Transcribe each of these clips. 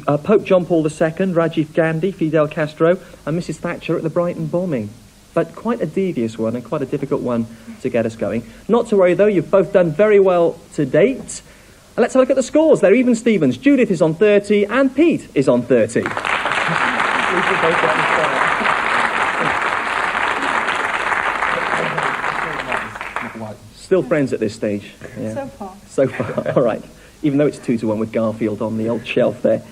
Pope John Paul II, Rajiv Gandhi, Fidel Castro, and Mrs. Thatcher at the Brighton bombing. But quite a devious one and quite a difficult one to get us going. Not to worry, though, you've both done very well to date. Let's have a look at the scores. They're even Stevens. Judith is on 30 and Pete is on 30. Still friends at this stage. Yeah. So far, all right. Even though it's 2-1 with Garfield on the old shelf there.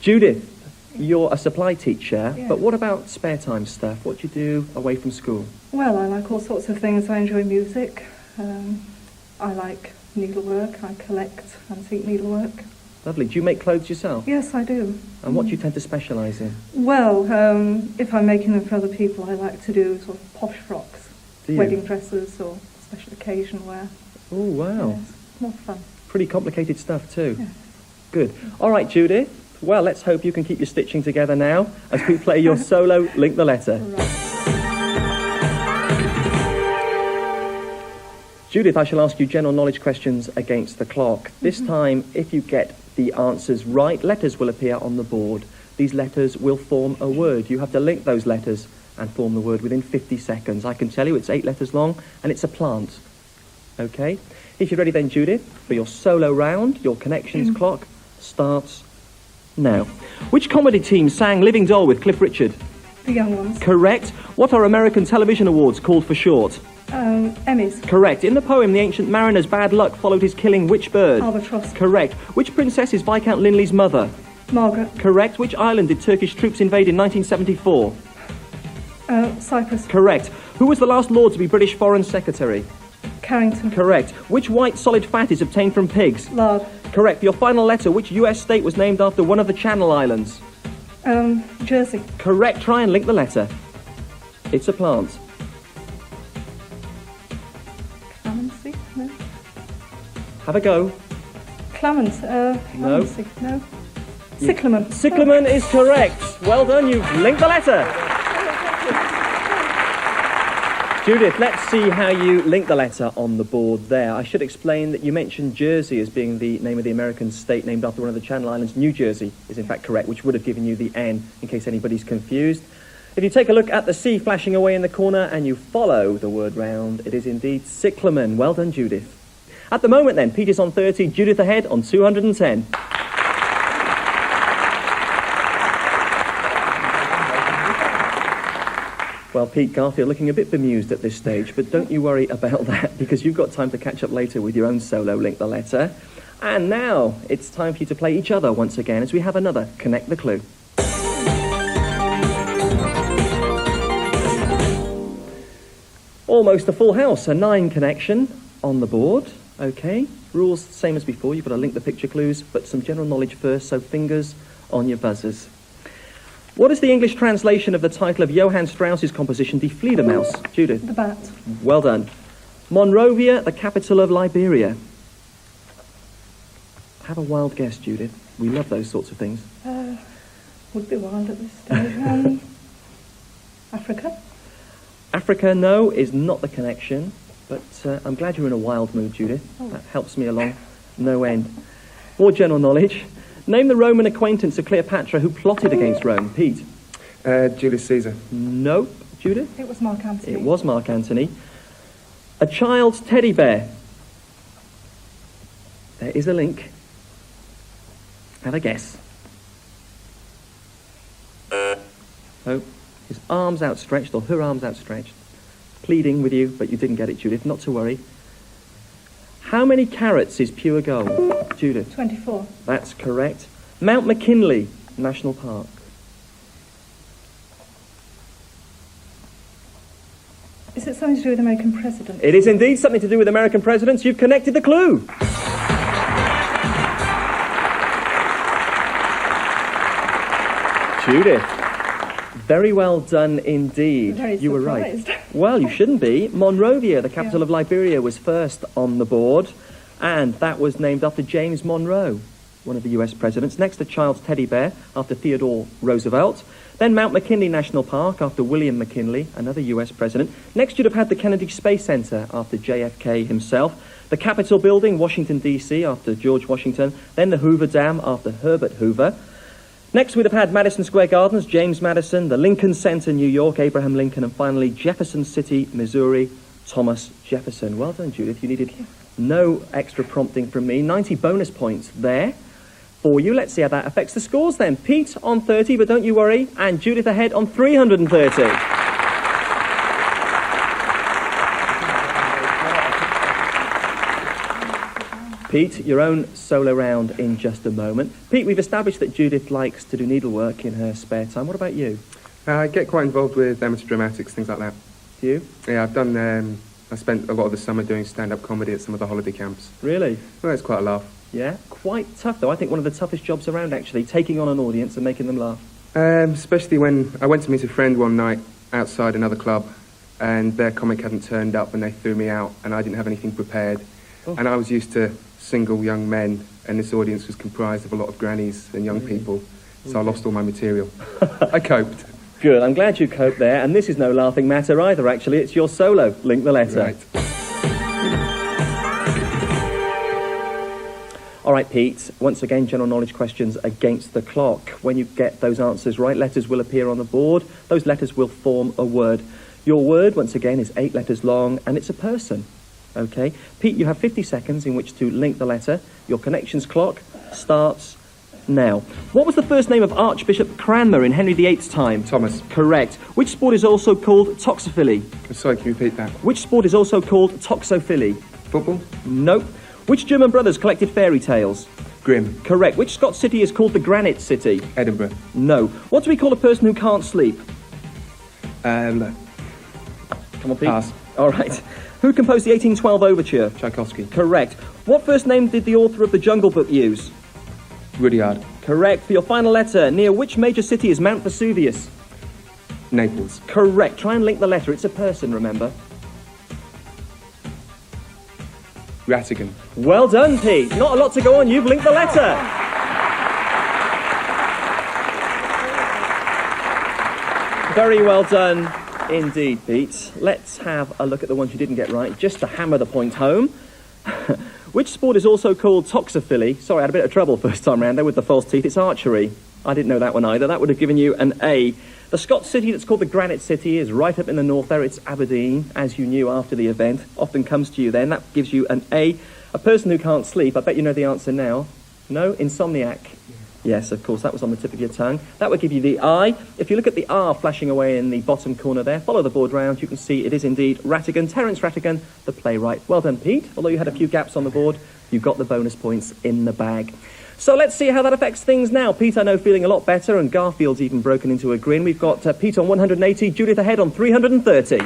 Judith, you're a supply teacher, but what about spare time stuff? What do you do away from school? Well, I like all sorts of things. I enjoy music. I like needlework. I collect antique needlework. Lovely. Do you make clothes yourself? Yes, I do. And what do you tend to specialise in? Well, if I'm making them for other people, I like to do sort of posh frocks, wedding dresses or special occasion wear. Oh, wow. Yes, more fun. Pretty complicated stuff too. Yes. Good. All right, Judith. Well, let's hope you can keep your stitching together now as we play your solo Link the Letter. Judith, I shall ask you general knowledge questions against the clock. This time, if you get the answers right, letters will appear on the board. These letters will form a word. You have to link those letters and form the word within 50 seconds. I can tell you it's 8 letters long and it's a plant. Okay? If you're ready then, Judith, for your solo round, your connections clock starts now. Which comedy team sang Living Doll with Cliff Richard? The Young Ones. Correct. What are American television awards called for short? Emmys. Correct. In the poem, the ancient mariner's bad luck followed his killing which bird? Albatross. Correct. Which princess is Viscount Linley's mother? Margaret. Correct. Which island did Turkish troops invade in 1974? Cyprus. Correct. Who was the last Lord to be British Foreign Secretary? Carrington. Correct. Which white solid fat is obtained from pigs? Lard. Correct. Your final letter, which US state was named after one of the Channel Islands? Jersey. Correct. Try and link the letter. It's a plant. Clemency? No. Have a go. Clement. Clemency. No. Cyclamen. Cyclamen is correct. Well done, you've linked the letter. Judith, let's see how you link the letter on the board there. I should explain that you mentioned Jersey as being the name of the American state named after one of the Channel Islands. New Jersey is in fact correct, which would have given you the N in case anybody's confused. If you take a look at the C flashing away in the corner and you follow the word round, it is indeed cyclamen. Well done, Judith. At the moment then, Pete is on 30, Judith ahead on 210. Well, Pete, Garfield looking a bit bemused at this stage, but don't you worry about that, because you've got time to catch up later with your own solo Link the Letter. And now, it's time for you to play each other once again as we have another Connect the Clue. Almost a full house, a 9 connection on the board. Okay, rules same as before, you've got to link the picture clues, but some general knowledge first, so fingers on your buzzers. What is the English translation of the title of Johann Strauss's composition Die Fledermaus? Judith? The Bat. Well done. Monrovia, the capital of Liberia. Have a wild guess, Judith. We love those sorts of things. Would be wild at this stage. Africa? Africa, no, is not the connection, but I'm glad you're in a wild mood, Judith. That helps me along no end. More general knowledge. Name the Roman acquaintance of Cleopatra who plotted against Rome. Pete? Julius Caesar. No. Judith? It was Mark Antony. It was Mark Antony. A child's teddy bear. There is a link. Have a guess. Oh, his arms outstretched, or her arms outstretched, pleading with you, but you didn't get it, Judith. Not to worry. How many carats is pure gold? Judith? 24. That's correct. Mount McKinley National Park. Is it something to do with American presidents? It is indeed something to do with American presidents. You've connected the clue. Judith, very well done indeed. Very you were surprised. right. Well, you shouldn't be. Monrovia, the capital of Liberia, was first on the board, and that was named after James Monroe, one of the US presidents. Next, a child's teddy bear after Theodore Roosevelt. Then Mount McKinley National Park after William McKinley, another US president. Next, you'd have had the Kennedy Space Center after JFK himself. The Capitol Building, Washington, D.C. after George Washington. Then the Hoover Dam after Herbert Hoover. Next, we'd have had Madison Square Gardens, James Madison, the Lincoln Center, New York, Abraham Lincoln, and finally Jefferson City, Missouri, Thomas Jefferson. Well done, Judith. You needed no extra prompting from me. 90 bonus points there for you. Let's see how that affects the scores then. Pete on 30, but don't you worry, and Judith ahead on 330. Pete, your own solo round in just a moment. Pete, we've established that Judith likes to do needlework in her spare time. What about you? I get quite involved with amateur dramatics, things like that. Do you? Yeah, I've done. I spent a lot of the summer doing stand-up comedy at some of the holiday camps. Really? Well, it's quite a laugh. Yeah, quite tough though. I think one of the toughest jobs around, actually, taking on an audience and making them laugh. Especially when I went to meet a friend one night outside another club, and their comic hadn't turned up, and they threw me out, and I didn't have anything prepared. Oh. And I was used to single young men, and this audience was comprised of a lot of grannies and young people, so I lost all my material. I coped. Good, I'm glad you coped there, and this is no laughing matter either, actually. It's your solo, Link the Letter. Right. All right, Pete, once again, general knowledge questions against the clock. When you get those answers right, letters will appear on the board. Those letters will form a word. Your word, once again, is 8 letters long, and it's a person. Okay, Pete, you have 50 seconds in which to link the letter. Your connections clock starts now. What was the first name of Archbishop Cranmer in Henry VIII's time? Thomas. Correct. Which sport is also called toxophily? Sorry, can you repeat that? Which sport is also called toxophily? Football? Nope. Which German brothers collected fairy tales? Grimm. Correct. Which Scots city is called the Granite City? Edinburgh. No. What do we call a person who can't sleep? No. Come on, Pete. Pass. All right. Who composed the 1812 overture? Tchaikovsky. Correct. What first name did the author of The Jungle Book use? Rudyard. Correct. For your final letter, near which major city is Mount Vesuvius? Naples. Correct. Try and link the letter. It's a person, remember. Rattigan. Well done, Pete. Not a lot to go on. You've linked the letter. Very well done indeed, Pete. Let's have a look at the ones you didn't get right, just to hammer the point home. Which sport is also called toxophily? Sorry, I had a bit of trouble first time round there with the false teeth. It's archery. I didn't know that one either. That would have given you an A. The Scots city that's called the Granite City is right up in the north there. It's Aberdeen, as you knew after the event. Often comes to you then. That gives you an A. A person who can't sleep. I bet you know the answer now. No? Insomniac. Yes, of course, that was on the tip of your tongue. That would give you the I. If you look at the R flashing away in the bottom corner there, follow the board round, you can see it is indeed Rattigan, Terence Rattigan, the playwright. Well done, Pete. Although you had a few gaps on the board, you got the bonus points in the bag. So let's see how that affects things now. Pete, I know, feeling a lot better, and Garfield's even broken into a grin. We've got Pete on 180, Judith ahead on 330.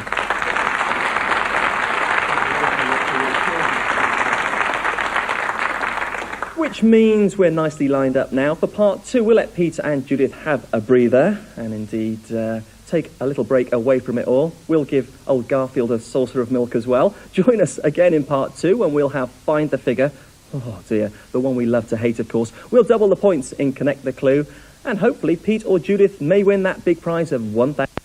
Which means we're nicely lined up now for part 2. We'll let Pete and Judith have a breather and indeed take a little break away from it all. We'll give old Garfield a saucer of milk as well. Join us again in part 2 when we'll have Find the Figure. Oh dear, the one we love to hate, of course. We'll double the points in Connect the Clue, and hopefully Pete or Judith may win that big prize of £1,000.